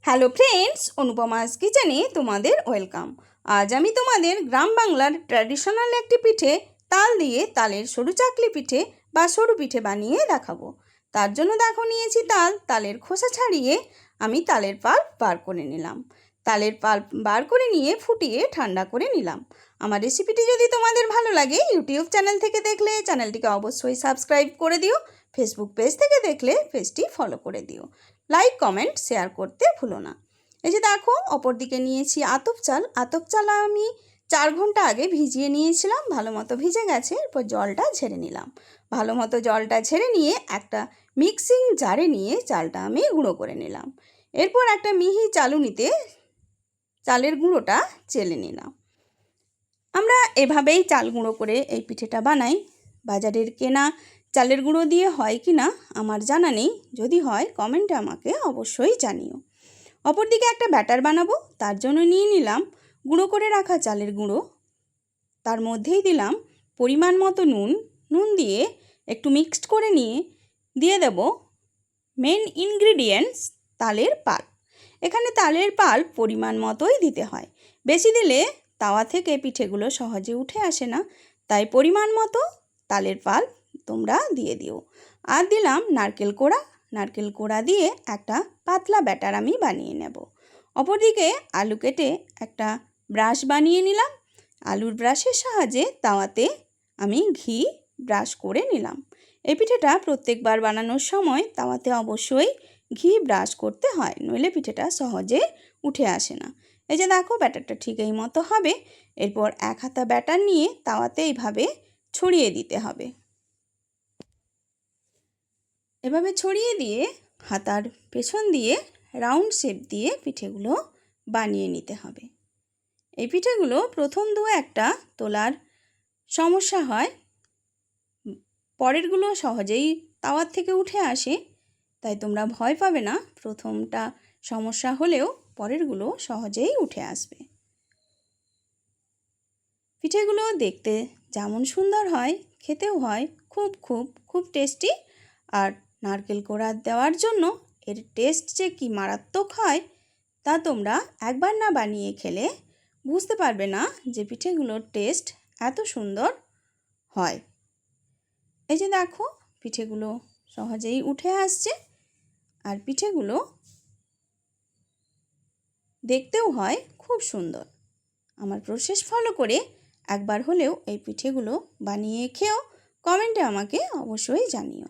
Hello friends, অনুপমাস কিচেনে তোমাদের welcome. আজ আমি তোমাদের গ্রাম বাংলার ট্র্যাডিশনাল একটি পিঠে তাল দিয়ে তালের সরু চাকলি পিঠে বা সরু পিঠে বানিয়ে দেখাবো। তার জন্য দেখো নিয়েছি তাল। তালের খোসা ছাড়িয়ে আমি তালের পাল্প বার করে নিলাম। তালের পাল্প বার করে নিয়ে ফুটিয়ে ঠান্ডা করে নিলাম। আমার রেসিপিটি যদি তোমাদের ভালো লাগে, ইউটিউব চ্যানেল থেকে দেখলে চ্যানেলটিকে অবশ্যই সাবস্ক্রাইব করে দিও। ফেসবুক পেজ থেকে দেখলে পেজটি ফলো করে দিও। লাইক কমেন্ট শেয়ার করতে ভুলো না। এই যে দেখো, অপর দিকে নিয়েছি আতপ চাল। আতপ চাল আমি 4 ঘন্টা আগে ভিজিয়ে নিয়েছিলাম, ভালো মতো ভিজে গেছে। এরপর জলটা ঝেড়ে নিলাম। ভালো মতো জলটা ঝেড়ে নিয়ে একটা মিক্সিং জারে নিয়ে চালটা আমি গুঁড়ো করে নিলাম। এরপর একটা মিহি চালুনিতে চালের গুঁড়োটা চেলে নিলাম। আমরা এভাবেই চাল গুঁড়ো করে এই পিঠেটা বানাই। বাজারের কেনা চালের গুঁড়ো দিয়ে হয় কি না আমার জানা নেই, যদি হয় কমেন্টে আমাকে অবশ্যই জানিও। অপরদিকে একটা ব্যাটার বানাবো, তার জন্য নিয়ে নিলাম গুঁড়ো করে রাখা চালের গুঁড়ো। তার মধ্যেই দিলাম পরিমাণ মতো নুন দিয়ে একটু মিক্সড করে নিয়ে দিয়ে দেব মেন ইনগ্রিডিয়েন্টস তালের পাল্প। এখানে তালের পাল্প পরিমাণ মতোই দিতে হয়, বেশি দিলে তাওয়া থেকে পিঠেগুলো সহজে উঠে আসে না, তাই পরিমাণ মতো তালের পাল্প তোমরা দিয়ে দিও। আর দিলাম নারকেল কোড়া। নারকেল কোড়া দিয়ে একটা পাতলা ব্যাটার আমি বানিয়ে নেব। অপরদিকে আলু কেটে একটা ব্রাশ বানিয়ে নিলাম। আলুর ব্রাশের সাহায্যে তাওয়াতে আমি ঘি ব্রাশ করে নিলাম। এই পিঠেটা প্রত্যেকবার বানানোর সময় তাওয়াতে অবশ্যই ঘি ব্রাশ করতে হয়, নইলে পিঠেটা সহজে উঠে আসে না। এই যে দেখো, ব্যাটারটা ঠিক এই মতো হবে। এরপর এক হাতা ব্যাটার নিয়ে তাওয়াতে এইভাবে ছড়িয়ে দিতে হবে। এভাবে ছড়িয়ে দিয়ে হাতার পেছন দিয়ে রাউন্ড শেপ দিয়ে পিঠেগুলো বানিয়ে নিতে হবে। এই পিঠেগুলো প্রথম একটা তোলার সমস্যা হয়, পরেরগুলো সহজেই তাওয়ার থেকে উঠে আসে, তাই তোমরা ভয় পাবে না। প্রথমটা সমস্যা হলেও পরেরগুলো সহজেই উঠে আসবে। পিঠেগুলো দেখতে যেমন সুন্দর হয়, খেতেও হয় খুব খুব খুব টেস্টি। আর নারকেল কোড়া দেওয়ার জন্য এর টেস্ট যে কি মারাত্মক হয় তা তোমরা একবার না বানিয়ে খেলে বুঝতে পারবে না যে পিঠেগুলোর টেস্ট এত সুন্দর হয়। এই যে দেখো, পিঠেগুলো সহজেই উঠে আসছে আর পিঠেগুলো দেখতেও হয় খুব সুন্দর। আমার প্রসেস ফলো করে একবার হলেও এই পিঠেগুলো বানিয়ে খেও, কমেন্টে আমাকে অবশ্যই জানিও।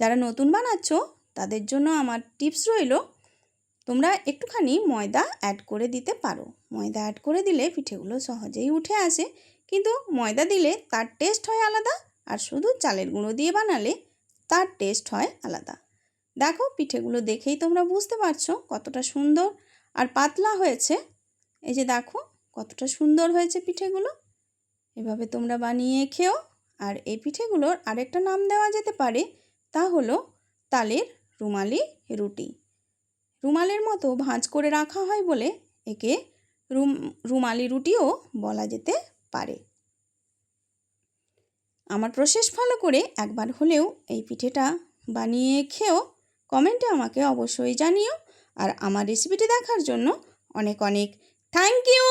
যারা নতুন বানাচ্ছ তাদের জন্য আমার টিপস রইল, তোমরা একটুখানি ময়দা অ্যাড করে দিতে পারো। ময়দা অ্যাড করে দিলে পিঠেগুলো সহজেই উঠে আসে, কিন্তু ময়দা দিলে তার টেস্ট হয় আলাদা, আর শুধু চালের গুঁড়ো দিয়ে বানালে তার টেস্ট হয় আলাদা। দেখো, পিঠেগুলো দেখেই তোমরা বুঝতে পারছো কতটা সুন্দর আর পাতলা হয়েছে। এই যে দেখো কতটা সুন্দর হয়েছে পিঠেগুলো। এভাবে তোমরা বানিয়ে খেও। আর এই পিঠেগুলোর আরেকটা নাম দেওয়া যেতে পারে, তা হলো তালের রুমালি রুটি। রুমালের মতো ভাঁজ করে রাখা হয় বলে একে রুমালি রুটিও বলা যেতে পারে। আমার প্রসেস ফলো করে একবার হলেও এই পিঠেটা বানিয়ে খেও, কমেন্টে আমাকে অবশ্যই জানিও। আর আমার রেসিপিটি দেখার জন্য অনেক অনেক থ্যাংক ইউ।